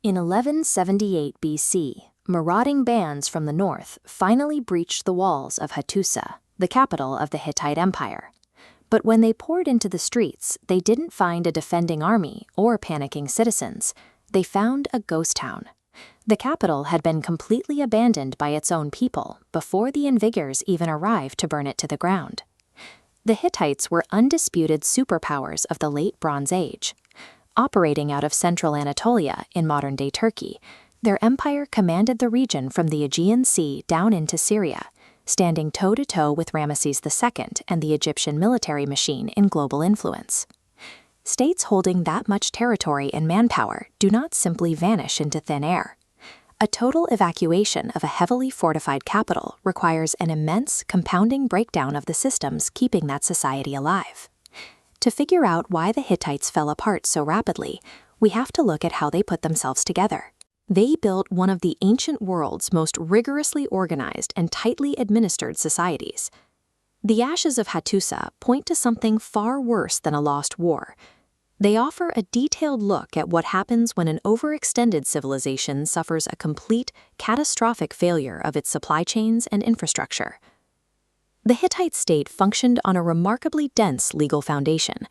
In 1178 BC, marauding bands from the north finally breached the walls of Hattusa, the capital of the Hittite Empire. But when they poured into the streets, they didn't find a defending army or panicking citizens. They found a ghost town. The capital had been completely abandoned by its own people before the invaders even arrived to burn it to the ground. The Hittites were undisputed superpowers of the Late Bronze Age. Operating out of central Anatolia in modern-day Turkey, their empire commanded the region from the Aegean Sea down into Syria, standing toe-to-toe with Ramesses II and the Egyptian military machine in global influence. States holding that much territory and manpower do not simply vanish into thin air. A total evacuation of a heavily fortified capital requires an immense, compounding breakdown of the systems keeping that society alive. To figure out why the Hittites fell apart so rapidly, we have to look at how they put themselves together. They built one of the ancient world's most rigorously organized and tightly administered societies. The ashes of Hattusa point to something far worse than a lost war. They offer a detailed look at what happens when an overextended civilization suffers a complete, catastrophic failure of its supply chains and infrastructure. The Hittite state functioned on a remarkably dense legal foundation.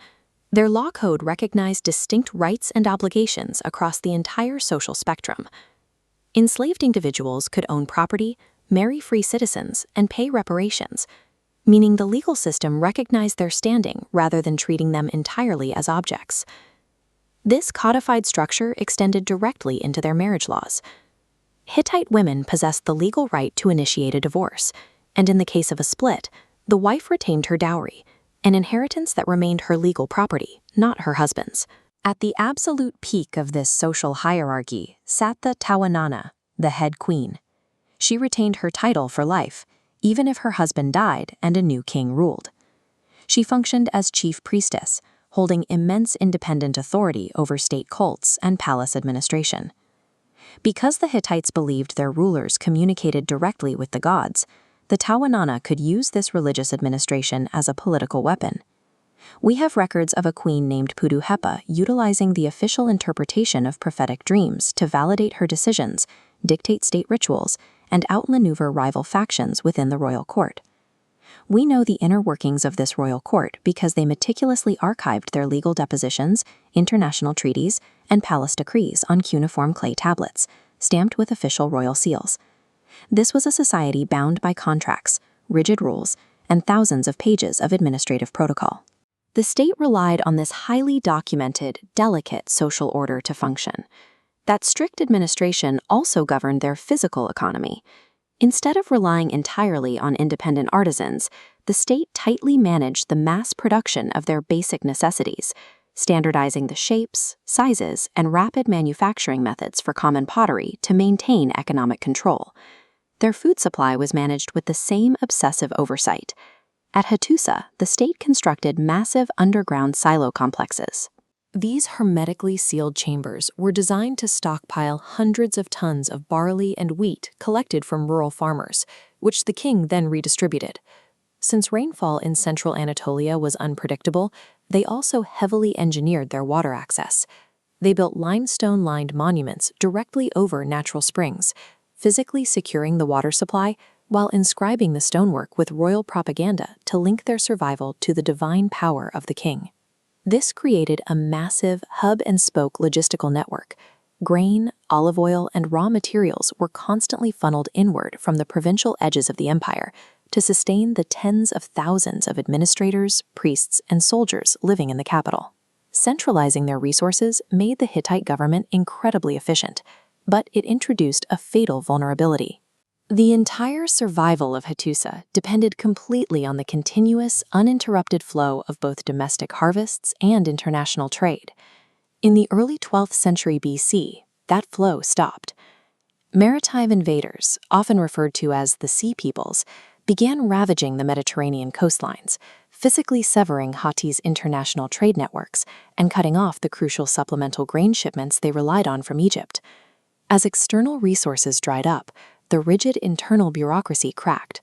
Their law code recognized distinct rights and obligations across the entire social spectrum. Enslaved individuals could own property, marry free citizens, and pay reparations, meaning the legal system recognized their standing rather than treating them entirely as objects. This codified structure extended directly into their marriage laws. Hittite women possessed the legal right to initiate a divorce, and in the case of a split, the wife retained her dowry, an inheritance that remained her legal property, not her husband's. At the absolute peak of this social hierarchy sat the Tawananna, the head queen. She retained her title for life, even if her husband died and a new king ruled. She functioned as chief priestess, holding immense independent authority over state cults and palace administration. Because the Hittites believed their rulers communicated directly with the gods, the Tawananna could use this religious administration as a political weapon. We have records of a queen named Puduhepa utilizing the official interpretation of prophetic dreams to validate her decisions, dictate state rituals, and outmaneuver rival factions within the royal court. We know the inner workings of this royal court because they meticulously archived their legal depositions, international treaties, and palace decrees on cuneiform clay tablets, stamped with official royal seals. This was a society bound by contracts, rigid rules, and thousands of pages of administrative protocol. The state relied on this highly documented, delicate social order to function. That strict administration also governed their physical economy. Instead of relying entirely on independent artisans, the state tightly managed the mass production of their basic necessities, standardizing the shapes, sizes, and rapid manufacturing methods for common pottery to maintain economic control. Their food supply was managed with the same obsessive oversight. At Hattusa, the state constructed massive underground silo complexes. These hermetically sealed chambers were designed to stockpile hundreds of tons of barley and wheat collected from rural farmers, which the king then redistributed. Since rainfall in central Anatolia was unpredictable, they also heavily engineered their water access. They built limestone-lined monuments directly over natural springs, physically securing the water supply while inscribing the stonework with royal propaganda to link their survival to the divine power of the king. This created a massive hub-and-spoke logistical network. Grain, olive oil, and raw materials were constantly funneled inward from the provincial edges of the empire to sustain the tens of thousands of administrators, priests, and soldiers living in the capital. Centralizing their resources made the Hittite government incredibly efficient, but it introduced a fatal vulnerability. The entire survival of Hattusa depended completely on the continuous, uninterrupted flow of both domestic harvests and international trade. In the early 12th century BC, that flow stopped. Maritime invaders, often referred to as the Sea Peoples, began ravaging the Mediterranean coastlines, physically severing Hatti's international trade networks and cutting off the crucial supplemental grain shipments they relied on from Egypt. As external resources dried up, the rigid internal bureaucracy cracked.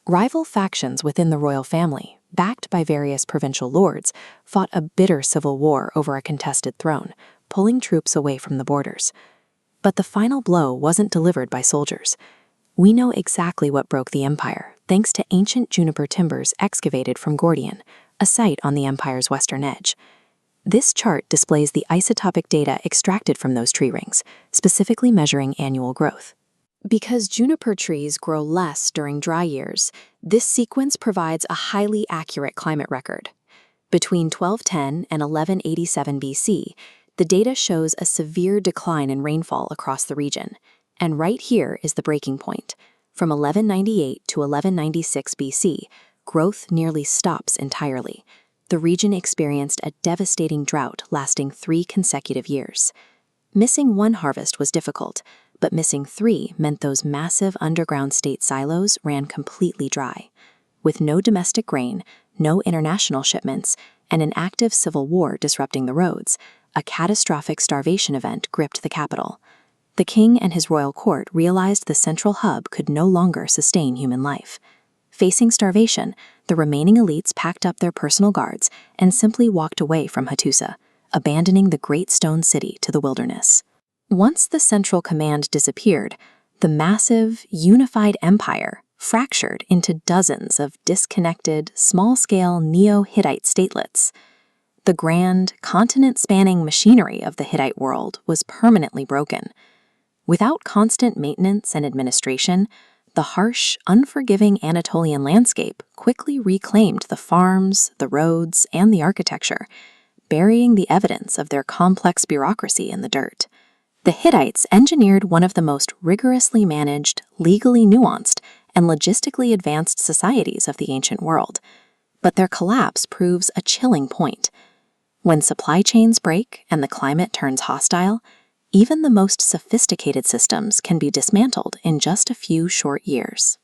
Rival factions within the royal family, backed by various provincial lords, fought a bitter civil war over a contested throne, pulling troops away from the borders. But the final blow wasn't delivered by soldiers. We know exactly what broke the empire, thanks to ancient juniper timbers excavated from Gordian, a site on the empire's western edge. This chart displays the isotopic data extracted from those tree rings, specifically measuring annual growth. Because juniper trees grow less during dry years, this sequence provides a highly accurate climate record. Between 1210 and 1187 BC, the data shows a severe decline in rainfall across the region. And right here is the breaking point. From 1198 to 1196 BC, growth nearly stops entirely. The region experienced a devastating drought lasting 3 consecutive years. Missing one harvest was difficult, but missing 3 meant those massive underground state silos ran completely dry. With no domestic grain, no international shipments, and an active civil war disrupting the roads, a catastrophic starvation event gripped the capital. The king and his royal court realized the central hub could no longer sustain human life. Facing starvation, the remaining elites packed up their personal guards and simply walked away from Hattusa, abandoning the great stone city to the wilderness. Once the central command disappeared, the massive, unified empire fractured into dozens of disconnected, small-scale Neo-Hittite statelets. The grand, continent-spanning machinery of the Hittite world was permanently broken. Without constant maintenance and administration, the harsh, unforgiving Anatolian landscape quickly reclaimed the farms, the roads, and the architecture, burying the evidence of their complex bureaucracy in the dirt. The Hittites engineered one of the most rigorously managed, legally nuanced, and logistically advanced societies of the ancient world. But their collapse proves a chilling point. When supply chains break and the climate turns hostile, even the most sophisticated systems can be dismantled in just a few short years.